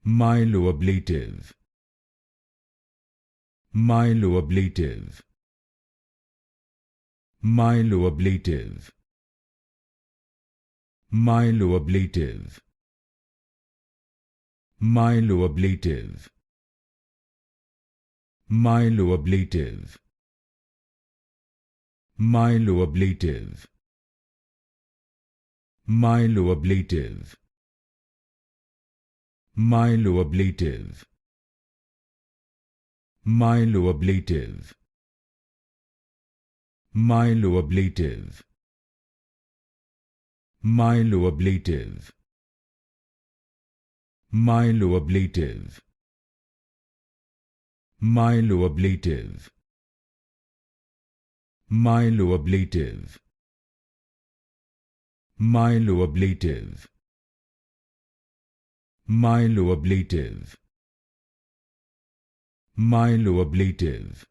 Myeloablative. Myeloablative. Myeloablative. Myeloablative. Myeloablative. Myeloablative. Myeloablative. Myeloablative. Myeloablative. Myeloablative. Myeloablative. Myeloablative. Myeloablative. Myeloablative. Myeloablative. Myeloablative. Myeloablative. Myeloablative.